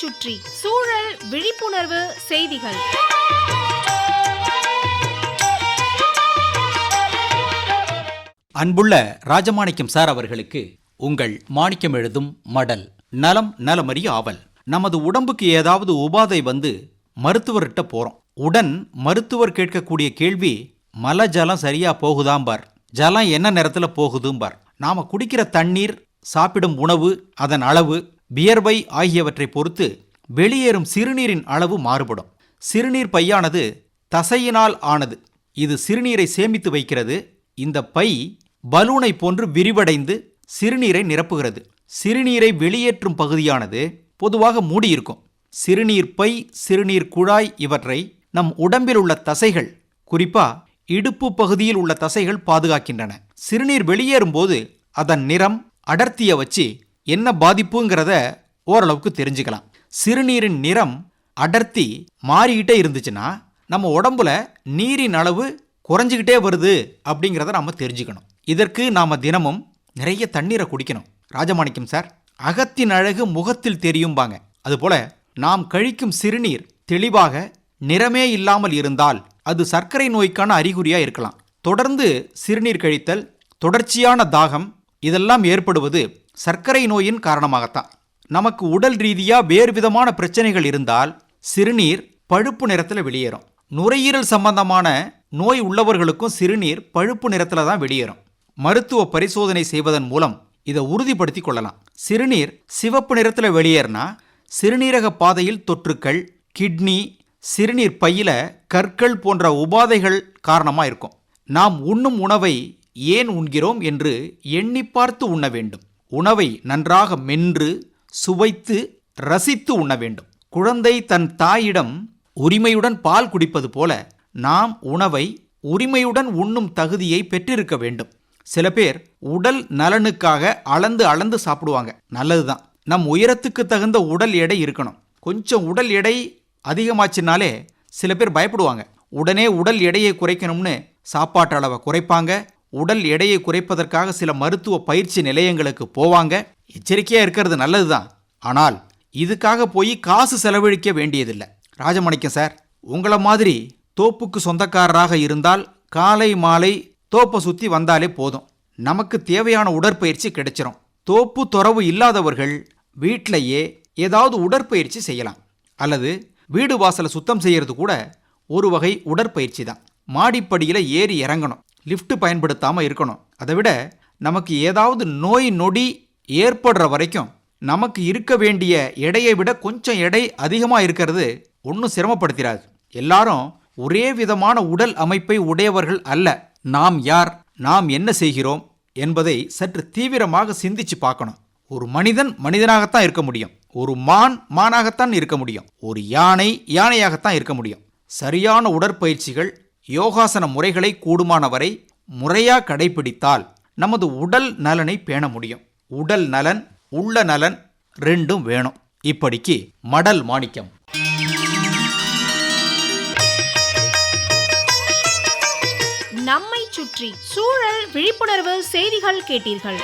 சுற்றி சூழல் விழிப்புணர்வு செய்திகள். அன்புள்ள ராஜமாணிக்கம் சார் அவர்களுக்கு உங்கள் மாணிக்கம் எழுதும் மடல். நலம் நலமறிய ஆவல். நமது உடம்புக்கு ஏதாவது உபாதை வந்து மருத்துவர்கிட்ட போறோம். உடன் மருத்துவர் கேட்கக்கூடிய கேள்வி, மல ஜலம் சரியா போகுதாம்பார், ஜலம் என்ன நேரத்துல போகுதும்பார். நாம குடிக்கிற தண்ணீர், சாப்பிடும் உணவு, அதன் அளவு, வியர்வை ஆகியவற்றை பொறுத்து வெளியேறும் சிறுநீரின் அளவு மாறுபடும். சிறுநீர் பையானது தசையினால் ஆனது. இது சிறுநீரை சேமித்து வைக்கிறது. இந்த பை பலூனை போன்று விரிவடைந்து சிறுநீரை நிரப்புகிறது. சிறுநீரை வெளியேற்றும் பகுதியானது பொதுவாக மூடியிருக்கும். சிறுநீர் பை, சிறுநீர் குழாய் இவற்றை நம் உடம்பில் உள்ள தசைகள், குறிப்பா இடுப்பு பகுதியில் உள்ள தசைகள் பாதுகாக்கின்றன. சிறுநீர் வெளியேறும் போது அதன் நிறம், அடர்த்தியை வச்சு என்ன பாதிப்புங்கிறத ஓரளவுக்கு தெரிஞ்சுக்கலாம். சிறுநீரின் நிறம், அடர்த்தி மாறிக்கிட்டே இருந்துச்சுன்னா நம்ம உடம்புல நீரின் அளவு குறைஞ்சிக்கிட்டே வருது அப்படிங்கிறத நாம தெரிஞ்சுக்கணும். இதற்கு நாம தினமும் நிறைய தண்ணீரை குடிக்கணும். ராஜமாணிக்கம் சார், அகத்தின் அழகு முகத்தில் தெரியும்பாங்க. அதுபோல நாம் கழிக்கும் சிறுநீர் தெளிவாக நிறமே இல்லாமல் இருந்தால் அது சர்க்கரை நோய்க்கான அறிகுறியா இருக்கலாம். தொடர்ந்து சிறுநீர் கழித்தல், தொடர்ச்சியான தாகம், இதெல்லாம் ஏற்படுவது சர்க்கரை நோயின் காரணமாகத்தான். நமக்கு உடல் ரீதியா வேறு விதமான பிரச்சனைகள் இருந்தால் சிறுநீர் பழுப்பு நிறத்தில் வெளியேறும். நுரையீரல் சம்பந்தமான நோய் உள்ளவர்களுக்கும் சிறுநீர் பழுப்பு நிறத்தில் தான் வெளியேறும். மருத்துவ பரிசோதனை செய்வதன் மூலம் இதை உறுதிப்படுத்தி கொள்ளலாம். சிறுநீர் சிவப்பு நிறத்தில் வெளியேறினா சிறுநீரக பாதையில் தொற்றுக்கள், கிட்னி, சிறுநீர் பையில கற்கள் போன்ற உபாதைகள் காரணமாக இருக்கும். நாம் உண்ணும் உணவை ஏன் உண்கிறோம் என்று எண்ணி பார்த்து உண்ண வேண்டும். உணவை நன்றாக மென்று சுவைத்து ரசித்து உண்ண வேண்டும். குழந்தை தன் தாயிடம் உரிமையுடன் பால் குடிப்பது போல நாம் உணவை உரிமையுடன் உண்ணும் தகுதியை பெற்றிருக்க வேண்டும். சில பேர் உடல் நலனுக்காக அளந்து அளந்து சாப்பிடுவாங்க. நல்லதுதான். நம் உயரத்துக்கு தகுந்த உடல் எடை இருக்கணும். கொஞ்சம் உடல் எடை அதிகமாச்சுனாலே சில பேர் பயப்படுவாங்க. உடனே உடல் எடையை குறைக்கணும்னு சாப்பாட்டு அளவை குறைப்பாங்க. உடல் எடையை குறைப்பதற்காக சில மருத்துவ பயிற்சி நிலையங்களுக்கு போவாங்க. எச்சரிக்கையாக இருக்கிறது நல்லதுதான். ஆனால் இதுக்காக போய் காசு செலவழிக்க வேண்டியதில்லை. ராஜமாணிக்கம் சார், உங்களை மாதிரி தோப்புக்கு சொந்தக்காரராக இருந்தால் காலை மாலை தோப்பை சுற்றி வந்தாலே போதும், நமக்கு தேவையான உடற்பயிற்சி கிடைச்சிரும். தோப்பு துறவு இல்லாதவர்கள் வீட்டிலையே ஏதாவது உடற்பயிற்சி செய்யலாம். அல்லது வீடு வாசலை சுத்தம் செய்யறது கூட ஒரு வகை உடற்பயிற்சி தான். மாடிப்படியில் ஏறி இறங்கணும், லிஃப்ட் பயன்படுத்தாமல் இருக்கணும். அதை விட நமக்கு ஏதாவது நோய் நொடி ஏற்படுற வரைக்கும் நமக்கு இருக்க வேண்டிய எடையை விட கொஞ்சம் எடை அதிகமாக இருக்கிறது ஒன்றும் சிரமப்படுத்திடாது. எல்லாரும் ஒரே விதமான உடல் அமைப்பை உடையவர்கள் அல்ல. நாம் யார், நாம் என்ன செய்கிறோம் என்பதை சற்று தீவிரமாக சிந்திச்சு பார்க்கணும். ஒரு மனிதன் மனிதனாகத்தான் இருக்க முடியும். ஒரு மான் மானாகத்தான் இருக்க முடியும். ஒரு யானை யானையாகத்தான் இருக்க முடியும். சரியான உடற்பயிற்சிகள், யோகாசன முறைகளை கூடுமானவரை முறையா கடைபிடித்தால் நமது உடல் நலனை பேண முடியும். உடல் நலன், உள்ள நலன் ரெண்டும் வேணும். இப்படிக்கு மடல் மாணிக்கம். நம்மை சுற்றி சூழல் விழிப்புணர்வு செய்திகள் கேட்டீர்கள்.